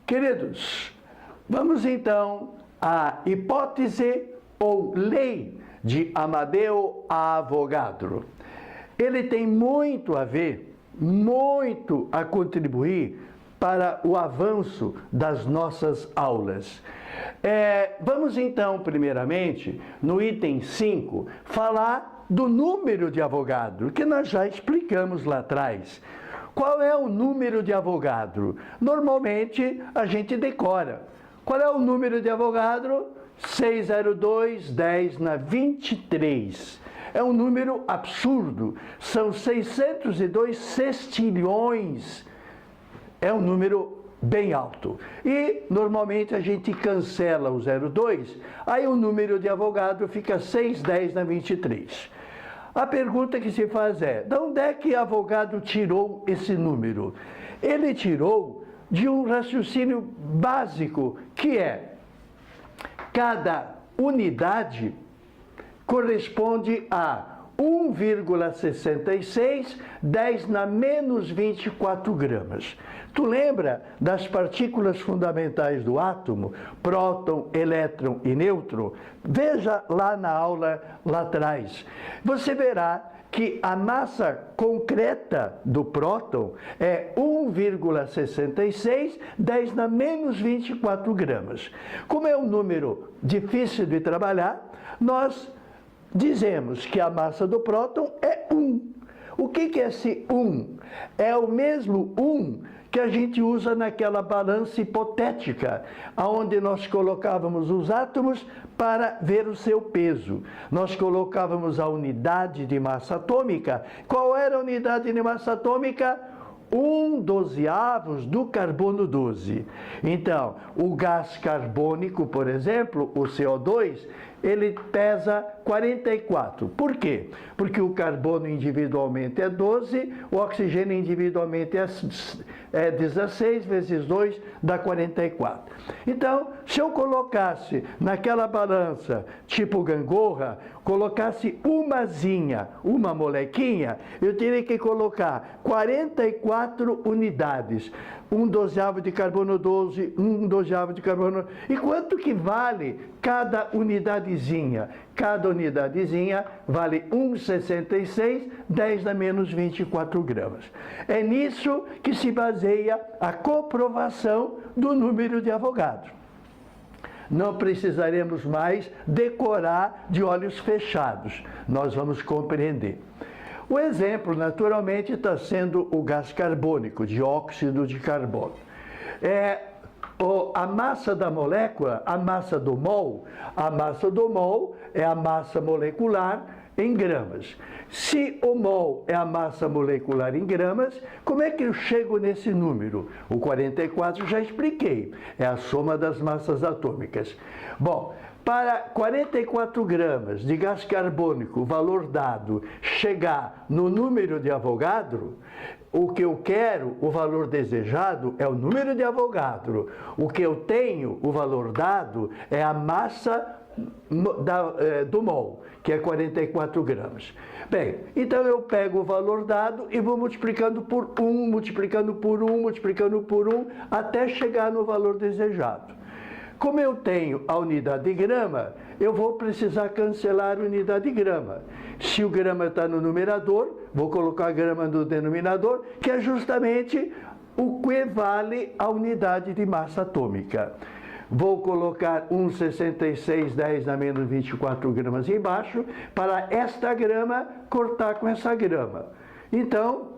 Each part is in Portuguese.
Queridos, vamos então à hipótese ou lei de Amadeu Avogadro. Ele tem muito a ver, muito a contribuir para o avanço das nossas aulas. Vamos então, primeiramente, no item 5, falar do número de Avogadro, que nós já explicamos lá atrás. Qual é o número de Avogadro? Normalmente, a gente decora. Qual é o número de Avogadro? 602, 10 na 23. É um número absurdo. São 602 sextilhões. É um número bem alto. E, normalmente, a gente cancela o 02, aí o número de Avogadro fica 6, 10 na 23. A pergunta que se faz é, de onde é que Avogadro tirou esse número? Ele tirou de um raciocínio básico, que é, cada unidade corresponde a 1,66, 10 na menos 24 gramas. Tu lembra das partículas fundamentais do átomo, próton, elétron e nêutron? Veja lá na aula lá atrás. Você verá que a massa concreta do próton é 1,66, 10 na menos 24 gramas. Como é um número difícil de trabalhar, nós dizemos que a massa do próton é 1. O que é esse 1? É o mesmo 1 que a gente usa naquela balança hipotética, onde nós colocávamos os átomos para ver o seu peso. Nós colocávamos a unidade de massa atômica. Qual era a unidade de massa atômica? 1/12 do carbono 12. Então, o gás carbônico, por exemplo, o CO2, ele pesa 44. Por quê? Porque o carbono individualmente é 12, o oxigênio individualmente é 16 vezes 2 dá 44. Então, se eu colocasse naquela balança tipo gangorra, colocasse uma molequinha, eu teria que colocar 44 unidades. 1/12 de carbono 12, 1/12 de carbono... E quanto que vale cada unidadezinha? Cada unidadezinha vale 1,66, 10 na menos 24 gramas. É nisso que se baseia a comprovação do número de Avogadro. Não precisaremos mais decorar de olhos fechados. Nós vamos compreender. O exemplo, naturalmente, está sendo o gás carbônico, dióxido de carbono. A massa da molécula, a massa do mol é a massa molecular em gramas. Se o mol é a massa molecular em gramas, como é que eu chego nesse número? O 44 já expliquei, é a soma das massas atômicas. Bom, para 44 gramas de gás carbônico, o valor dado, chegar no número de Avogadro, o que eu quero, o valor desejado, é o número de Avogadro. O que eu tenho, o valor dado, é a massa do mol, que é 44 gramas. Bem, então eu pego o valor dado e vou multiplicando por 1, multiplicando por 1, multiplicando por 1, até chegar no valor desejado. Como eu tenho a unidade de grama, eu vou precisar cancelar a unidade de grama. Se o grama está no numerador, vou colocar a grama no denominador, que é justamente o que vale a unidade de massa atômica. Vou colocar 1,66, 10 na menos 24 gramas embaixo, para esta grama cortar com essa grama. Então,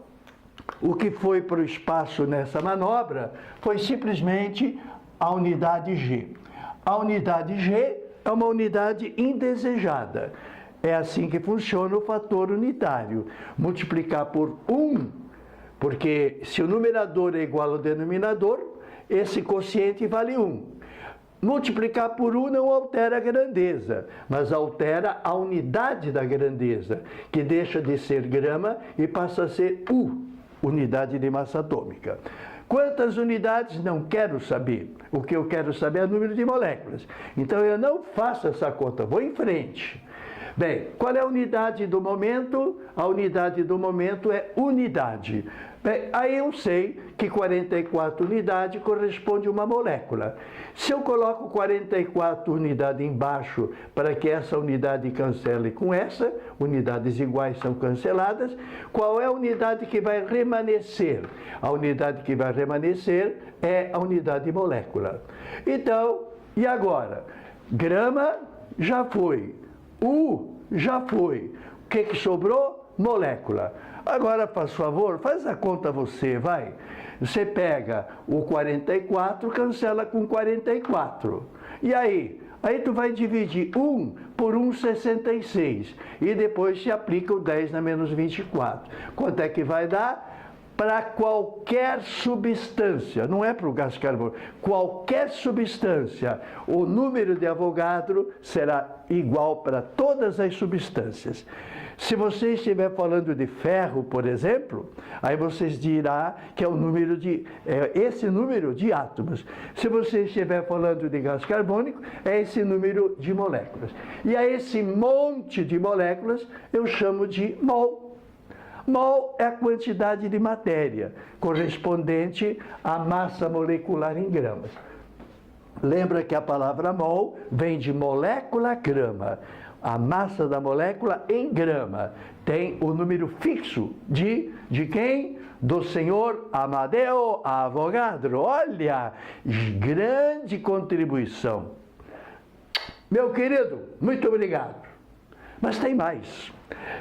o que foi para o espaço nessa manobra foi simplesmente a unidade G. A unidade G é uma unidade indesejada. É assim que funciona o fator unitário. Multiplicar por 1, porque se o numerador é igual ao denominador, esse quociente vale 1. Multiplicar por 1 não altera a grandeza, mas altera a unidade da grandeza, que deixa de ser grama e passa a ser U, unidade de massa atômica. Quantas unidades? Não quero saber. O que eu quero saber é o número de moléculas. Então eu não faço essa conta, vou em frente. Bem, qual é a unidade do momento? A unidade do momento é unidade. Bem, aí eu sei que 44 unidades corresponde a uma molécula. Se eu coloco 44 unidades embaixo para que essa unidade cancele com essa, unidades iguais são canceladas, qual é a unidade que vai remanescer? A unidade que vai remanescer é a unidade molécula. Então, e agora? Grama já foi, U já foi. O que sobrou? Molécula. Agora, por favor, faz a conta você, vai. Você pega o 44, cancela com 44. E aí? Aí tu vai dividir 1 por 1,66. E depois se aplica o 10 na menos 24. Quanto é que vai dar? Para qualquer substância, não é para o gás carbônico, qualquer substância, o número de Avogadro será igual para todas as substâncias. Se você estiver falando de ferro, por exemplo, aí vocês dirá que é o número esse número de átomos. Se você estiver falando de gás carbônico, é esse número de moléculas. E a esse monte de moléculas eu chamo de mol. Mol é a quantidade de matéria correspondente à massa molecular em gramas. Lembra que a palavra mol vem de molécula grama. A massa da molécula em grama tem o número fixo de quem? Do senhor Amadeu Avogadro. Olha, grande contribuição. Meu querido, muito obrigado. Mas tem mais.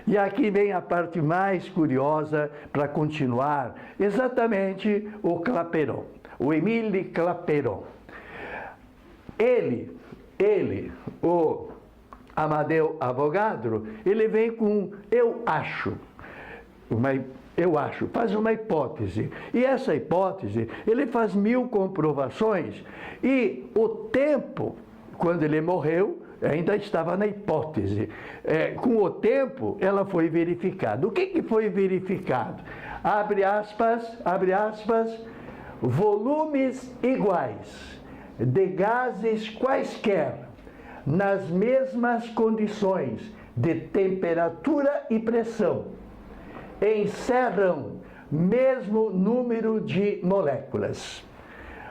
E aqui vem a parte mais curiosa para continuar, exatamente o Clapeyron, o Émile Clapeyron. Ele, o Amadeu Avogadro, ele vem com eu acho, faz uma hipótese. E essa hipótese, ele faz 1000 comprovações e o tempo, quando ele morreu, ainda estava na hipótese. Com o tempo, ela foi verificada. O que foi verificado? Abre aspas, volumes iguais de gases quaisquer, nas mesmas condições de temperatura e pressão, encerram mesmo número de moléculas.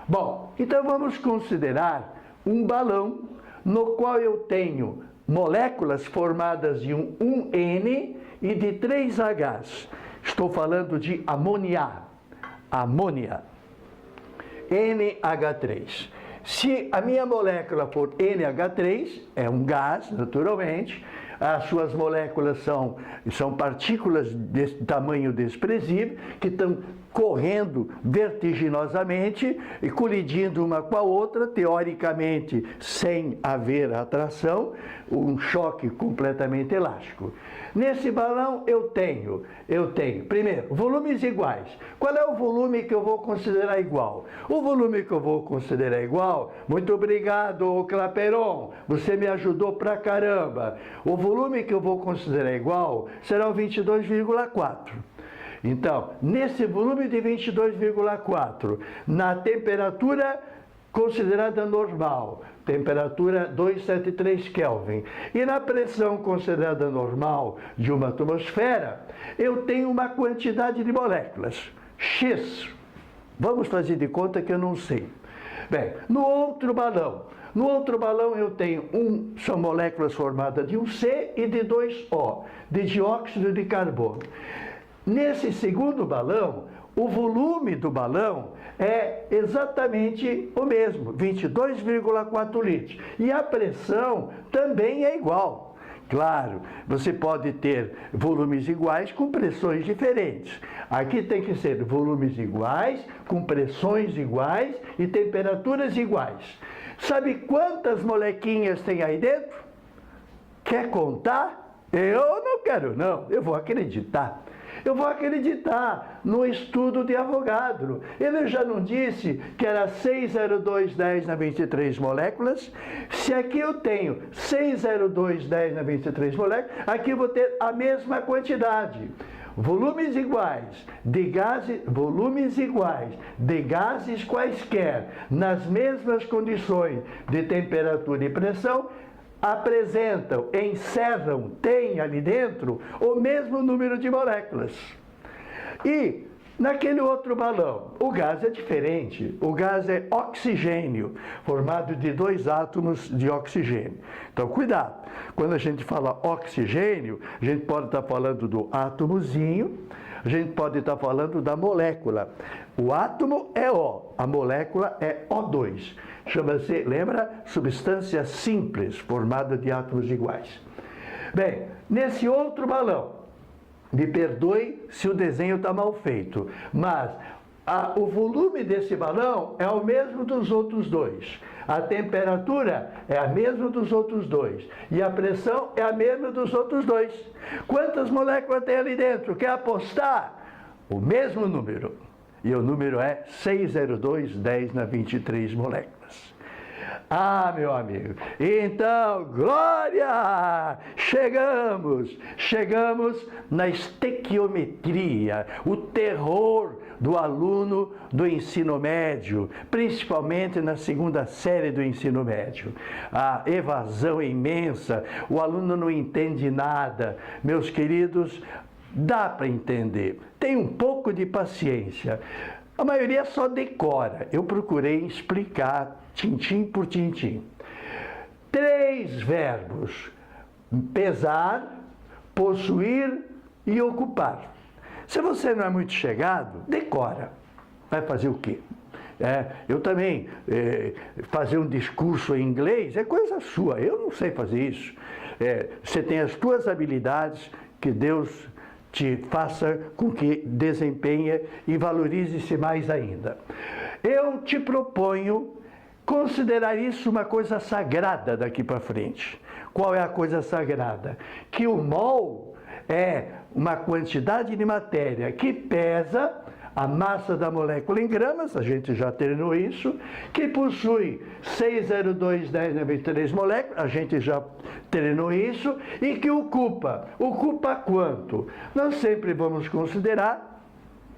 Bom, então vamos considerar um balão no qual eu tenho moléculas formadas de um N e de 3 Hs. Estou falando de amônia, NH3. Se a minha molécula for NH3, é um gás, naturalmente, as suas moléculas são partículas de tamanho desprezível, que estão correndo vertiginosamente e colidindo uma com a outra, teoricamente sem haver atração, um choque completamente elástico. Nesse balão eu tenho, primeiro, volumes iguais. Qual é o volume que eu vou considerar igual? O volume que eu vou considerar igual, muito obrigado, Clapeyron, você me ajudou pra caramba. O volume que eu vou considerar igual será o 22,4. Então, nesse volume de 22,4, na temperatura considerada normal, temperatura 273 Kelvin, e na pressão considerada normal de uma atmosfera, eu tenho uma quantidade de moléculas, X. Vamos fazer de conta que eu não sei. Bem, no outro balão eu tenho são moléculas formadas de um C e de 2 O, de dióxido de carbono. Nesse segundo balão, o volume do balão é exatamente o mesmo, 22,4 litros. E a pressão também é igual. Claro, você pode ter volumes iguais com pressões diferentes. Aqui tem que ser volumes iguais, com pressões iguais e temperaturas iguais. Sabe quantas molequinhas tem aí dentro? Quer contar? Eu não quero não, eu vou acreditar. Eu vou acreditar no estudo de Avogadro. Ele já não disse que era 60210 na 23 moléculas? Se aqui eu tenho 60210 na 23 moléculas, aqui eu vou ter a mesma quantidade. Volumes iguais de gases quaisquer, nas mesmas condições de temperatura e pressão, apresentam, encerram, têm ali dentro o mesmo número de moléculas. E naquele outro balão, o gás é diferente. O gás é oxigênio, formado de 2 átomos de oxigênio. Então, cuidado. Quando a gente fala oxigênio, a gente pode estar falando do átomozinho, a gente pode estar falando da molécula. O átomo é O, a molécula é O2. Chama-se, lembra? Substância simples, formada de átomos iguais. Bem, nesse outro balão, me perdoe se o desenho está mal feito, mas o volume desse balão é o mesmo dos outros dois. A temperatura é a mesma dos outros dois. E a pressão é a mesma dos outros dois. Quantas moléculas tem ali dentro? Quer apostar? O mesmo número. E o número é 60210 na 23 moléculas. Ah, meu amigo, então, glória! Chegamos na estequiometria, o terror do aluno do ensino médio, principalmente na segunda série do ensino médio. A evasão é imensa, o aluno não entende nada. Meus queridos, dá para entender, tem um pouco de paciência. A maioria só decora. Eu procurei explicar tintim por tintim. 3 verbos: pesar, possuir e ocupar. Se você não é muito chegado, decora. Vai fazer o quê? Eu também, fazer um discurso em inglês é coisa sua. Eu não sei fazer isso. Você tem as suas habilidades, que Deus te faça com que desempenhe e valorize-se mais ainda. Eu te proponho considerar isso uma coisa sagrada daqui para frente. Qual é a coisa sagrada? Que o mol é uma quantidade de matéria que pesa a massa da molécula em gramas, a gente já treinou isso, que possui 60210 na 23 moléculas, a gente já treinou isso, e que ocupa quanto? Nós sempre vamos considerar,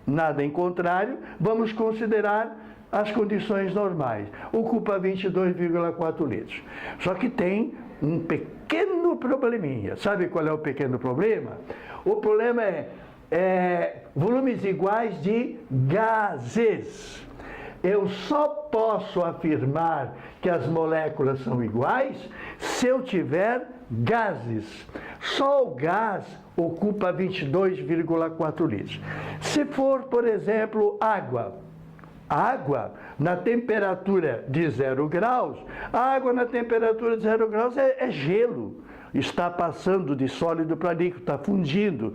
nada em contrário, vamos considerar as condições normais. Ocupa 22,4 litros. Só que tem um pequeno probleminha. Sabe qual é o pequeno problema? O problema é volumes iguais de gases. Eu só posso afirmar que as moléculas são iguais se eu tiver gases. Só o gás ocupa 22,4 litros. Se for, por exemplo, água na temperatura de 0 graus, a água na temperatura de 0 graus é gelo. Está passando de sólido para líquido, está fundindo.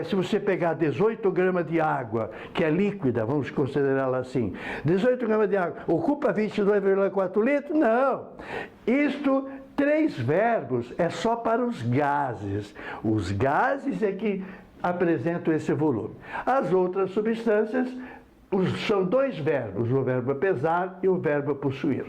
Se você pegar 18 gramas de água, que é líquida, vamos considerá-la assim, 18 gramas de água, ocupa 22,4 litros? Não. Isto, 3 verbos, é só para os gases. Os gases é que apresentam esse volume. As outras substâncias são 2 verbos, o verbo pesar e o verbo possuir.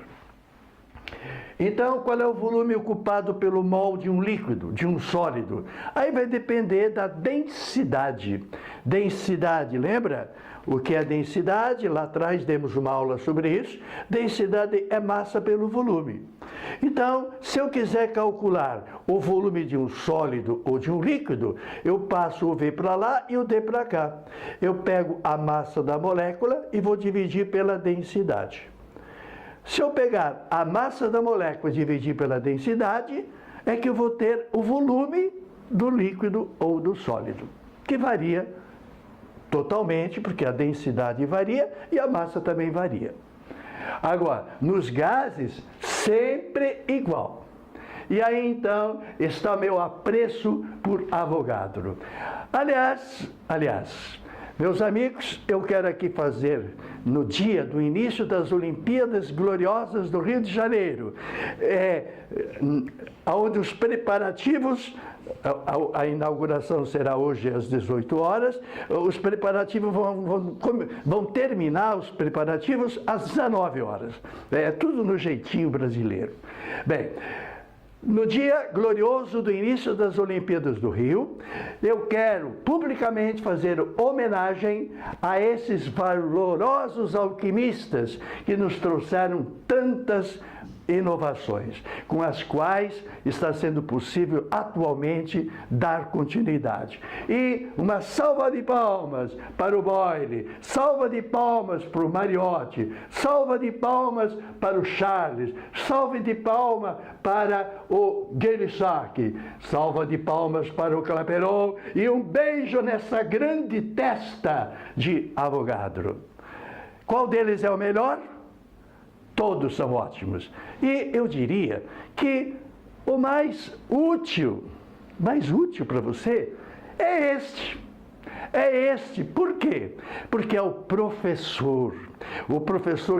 Então, qual é o volume ocupado pelo mol de um líquido, de um sólido? Aí vai depender da densidade. Densidade, lembra? O que é densidade? Lá atrás demos uma aula sobre isso. Densidade é massa pelo volume. Então, se eu quiser calcular o volume de um sólido ou de um líquido, eu passo o V para lá e o D para cá. Eu pego a massa da molécula e vou dividir pela densidade. Se eu pegar a massa da molécula e dividir pela densidade, é que eu vou ter o volume do líquido ou do sólido, que varia totalmente, porque a densidade varia e a massa também varia. Agora, nos gases, sempre igual. E aí, então, está meu apreço por Avogadro. Aliás, meus amigos, eu quero aqui fazer, no dia do início das Olimpíadas Gloriosas do Rio de Janeiro, onde os preparativos, a inauguração será hoje às 18 horas, os preparativos vão terminar, os preparativos, às 19 horas. É tudo no jeitinho brasileiro. Bem, no dia glorioso do início das Olimpíadas do Rio, eu quero publicamente fazer homenagem a esses valorosos alquimistas que nos trouxeram tantas inovações, com as quais está sendo possível atualmente dar continuidade. E uma salva de palmas para o Boyle, salva de palmas para o Mariotti, salva de palmas para o Charles, salva de palmas para o Gay-Lussac, salva de palmas para o Clapeyron e um beijo nessa grande testa de Avogadro. Qual deles é o melhor? Todos são ótimos. E eu diria que o mais útil para você é este. É este. Por quê? Porque é o professor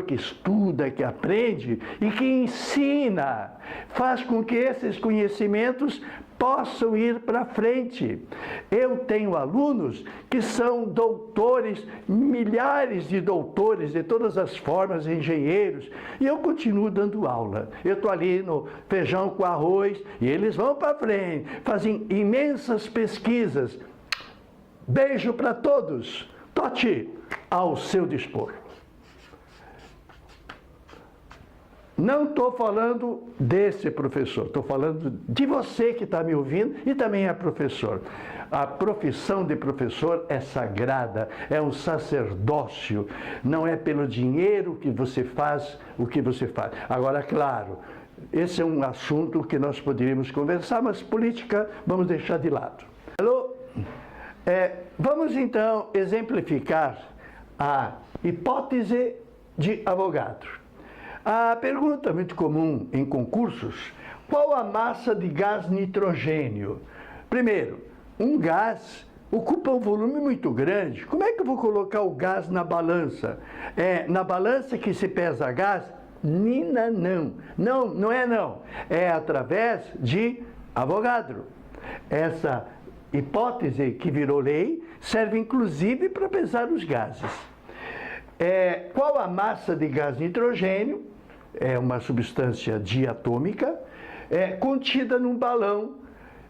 que estuda, que aprende e que ensina, faz com que esses conhecimentos possam ir para frente. Eu tenho alunos que são doutores, milhares de doutores de todas as formas, engenheiros, e eu continuo dando aula. Eu estou ali no feijão com arroz e eles vão para frente, fazem imensas pesquisas. Beijo para todos. Totti, ao seu dispor. Não estou falando desse professor, estou falando de você que está me ouvindo e também é professor. A profissão de professor é sagrada, é um sacerdócio, não é pelo dinheiro que você faz o que você faz. Agora, claro, esse é um assunto que nós poderíamos conversar, mas política vamos deixar de lado. Alô? Vamos então exemplificar a hipótese de Avogadro. A pergunta muito comum em concursos: qual a massa de gás nitrogênio? Primeiro, um gás ocupa um volume muito grande. Como é que eu vou colocar o gás na balança? É na balança que se pesa gás? Nina, não. Não é não. É através de Avogadro. Essa hipótese que virou lei serve inclusive para pesar os gases. Qual a massa de gás nitrogênio? É uma substância diatômica contida num balão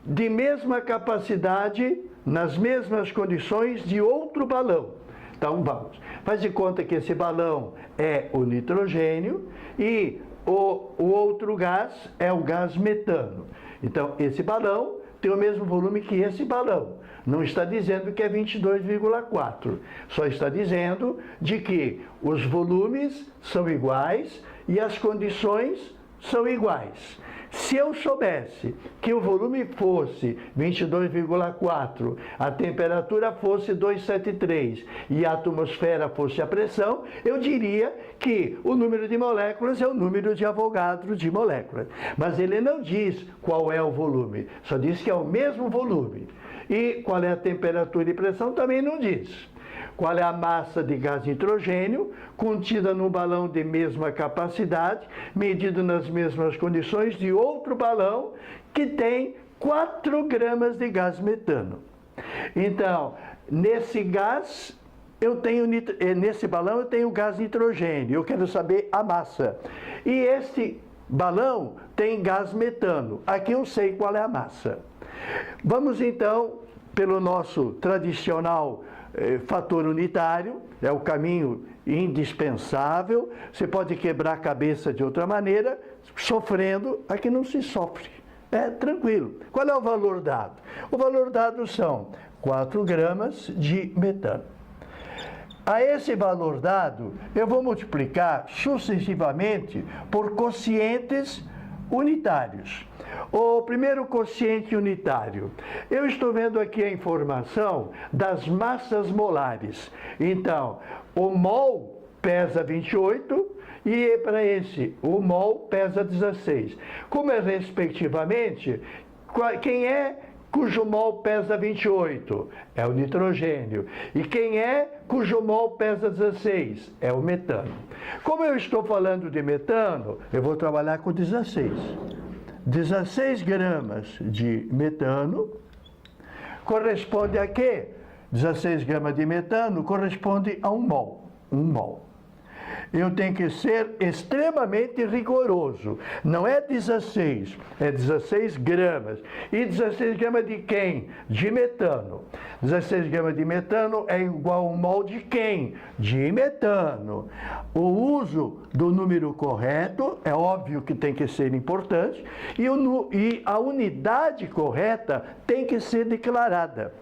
de mesma capacidade, nas mesmas condições de outro balão. Então vamos, faz de conta que esse balão é o nitrogênio e o outro gás é o gás metano. Então esse balão tem o mesmo volume que esse balão. Não está dizendo que é 22,4. Só está dizendo de que os volumes são iguais e as condições são iguais. Se eu soubesse que o volume fosse 22,4, a temperatura fosse 273 e a atmosfera fosse a pressão, eu diria que o número de moléculas é o número de Avogadro de moléculas. Mas ele não diz qual é o volume, só diz que é o mesmo volume. E qual é a temperatura e pressão também não diz. Qual é a massa de gás nitrogênio contida num balão de mesma capacidade, medido nas mesmas condições de outro balão que tem 4 gramas de gás metano. Então, nesse balão eu tenho gás nitrogênio, eu quero saber a massa. E este balão tem gás metano, aqui eu sei qual é a massa. Vamos então, pelo nosso tradicional fator unitário, é o caminho indispensável. Você pode quebrar a cabeça de outra maneira, sofrendo, aqui não se sofre. É tranquilo. Qual é o valor dado? O valor dado são 4 gramas de metano. A esse valor dado, eu vou multiplicar sucessivamente por quocientes unitários. O primeiro quociente unitário, eu estou vendo aqui a informação das massas molares. Então, o mol pesa 28 e para esse, o mol pesa 16. Como é respectivamente, quem é cujo mol pesa 28? É o nitrogênio. E quem é cujo mol pesa 16? É o metano. Como eu estou falando de metano, eu vou trabalhar com 16. 16 gramas de metano corresponde a quê? 16 gramas de metano corresponde a 1 mol. 1 mol. eu tenho que ser extremamente rigoroso. Não é 16, é 16 gramas. E 16 gramas de quem? De metano. 16 gramas de metano é igual a um mol de quem? De metano. O uso do número correto, é óbvio que tem que ser importante, e a unidade correta tem que ser declarada,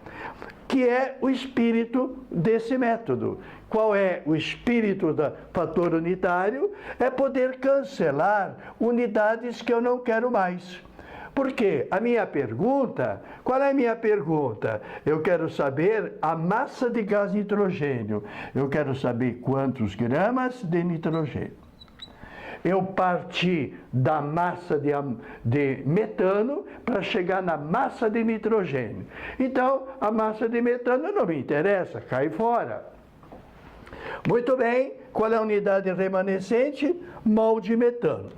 que é o espírito desse método. Qual é o espírito do fator unitário? É poder cancelar unidades que eu não quero mais. Por quê? A minha pergunta, qual é a minha pergunta? Eu quero saber a massa de gás nitrogênio. Eu quero saber quantos gramas de nitrogênio. Eu parti da massa de metano para chegar na massa de nitrogênio. Então, a massa de metano não me interessa, cai fora. Muito bem, qual é a unidade remanescente? Mol de metano.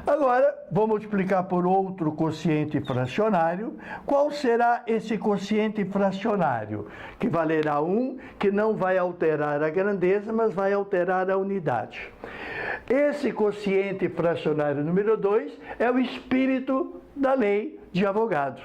Agora, vou multiplicar por outro quociente fracionário. Qual será esse quociente fracionário? Que valerá 1, que não vai alterar a grandeza, mas vai alterar a unidade. Esse quociente fracionário número 2 é o espírito da lei de Avogadro.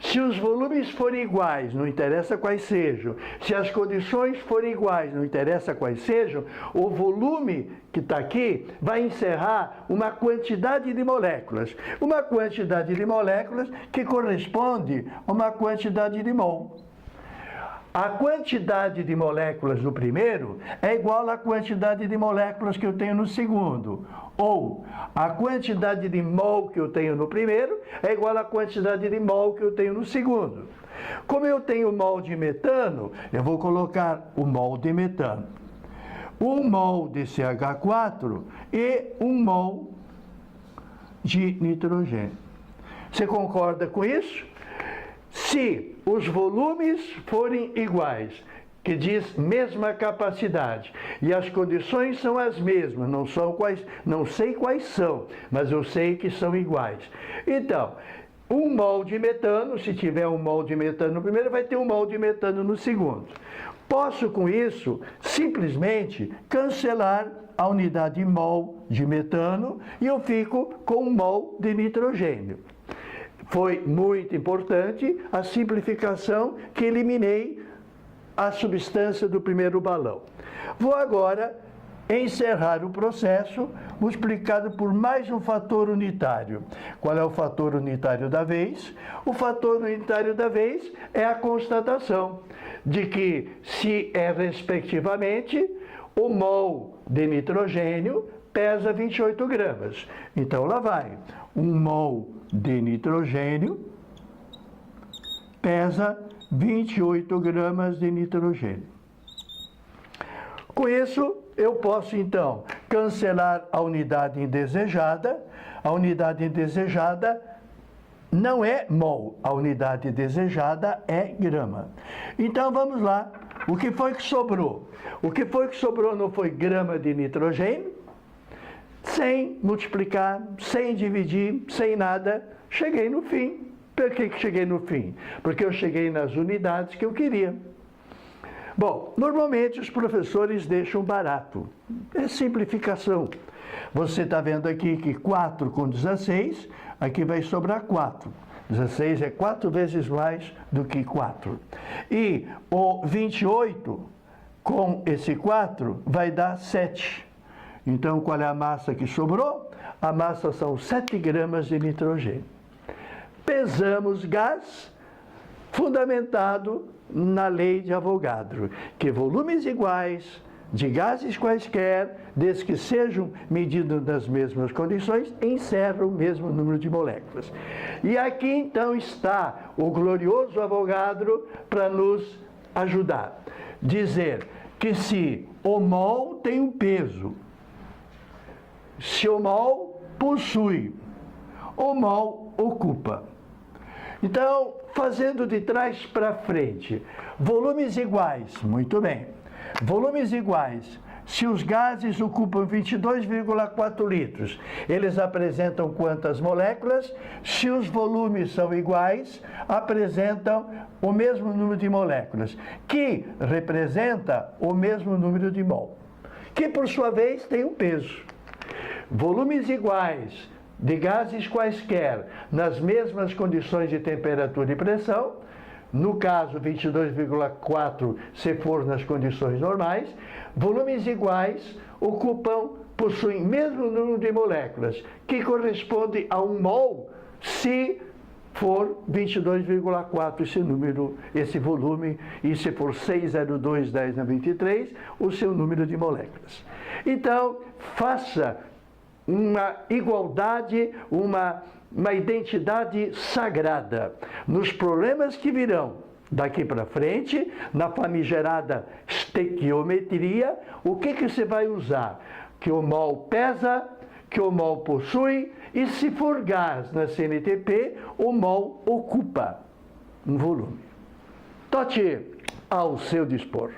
Se os volumes forem iguais, não interessa quais sejam, se as condições forem iguais, não interessa quais sejam, o volume que está aqui vai encerrar uma quantidade de moléculas. Uma quantidade de moléculas que corresponde a uma quantidade de mol. A quantidade de moléculas no primeiro é igual à quantidade de moléculas que eu tenho no segundo. Ou a quantidade de mol que eu tenho no primeiro é igual à quantidade de mol que eu tenho no segundo. Como eu tenho mol de metano, eu vou colocar o mol de metano. 1 mol de CH4 e 1 mol de nitrogênio. Você concorda com isso? Se os volumes forem iguais, que diz mesma capacidade, e as condições são as mesmas, não sei quais são, mas eu sei que são iguais. Então, 1 mol de metano, se tiver 1 mol de metano no primeiro, vai ter 1 mol de metano no segundo. Posso, com isso, simplesmente cancelar a unidade mol de metano e eu fico com 1 mol de nitrogênio. Foi muito importante a simplificação que eliminei a substância do primeiro balão. Vou agora encerrar o processo multiplicado por mais um fator unitário. Qual é o fator unitário da vez? O fator unitário da vez é a constatação de que se é respectivamente o mol de nitrogênio pesa 28 gramas. Então lá vai. 1 mol de nitrogênio pesa 28 gramas de nitrogênio. Com isso, eu posso, então, cancelar a unidade indesejada. A unidade indesejada não é mol, a unidade desejada é grama. Então, vamos lá. O que foi que sobrou? O que foi que sobrou não foi grama de nitrogênio? Sem multiplicar, sem dividir, sem nada, cheguei no fim. Por que cheguei no fim? Porque eu cheguei nas unidades que eu queria. Bom, normalmente os professores deixam barato. É simplificação. Você está vendo aqui que 4 com 16, aqui vai sobrar 4. 16 é 4 vezes mais do que 4. E o 28 com esse 4 vai dar 7. Então, qual é a massa que sobrou? A massa são 7 gramas de nitrogênio. Pesamos gás fundamentado na lei de Avogadro, que volumes iguais de gases quaisquer, desde que sejam medidos nas mesmas condições, encerram o mesmo número de moléculas. E aqui, então, está o glorioso Avogadro para nos ajudar. Dizer que se o mol tem um peso, se o mol possui, o mol ocupa. Então, fazendo de trás para frente, volumes iguais, muito bem. Volumes iguais, se os gases ocupam 22,4 litros, eles apresentam quantas moléculas? Se os volumes são iguais, apresentam o mesmo número de moléculas, que representa o mesmo número de mol. que por sua vez tem um peso. Volumes iguais de gases quaisquer nas mesmas condições de temperatura e pressão, no caso 22,4 se for nas condições normais, volumes iguais possuem mesmo número de moléculas, que corresponde a 1 mol se for 22,4 esse número, esse volume, e se for 602,10 na 23, o seu número de moléculas. Então, faça uma igualdade, uma identidade sagrada nos problemas que virão daqui para frente, na famigerada estequiometria. O que você vai usar? Que o mol pesa, que o mol possui, e se for gás na CNTP, o mol ocupa um volume. Tote ao seu dispor.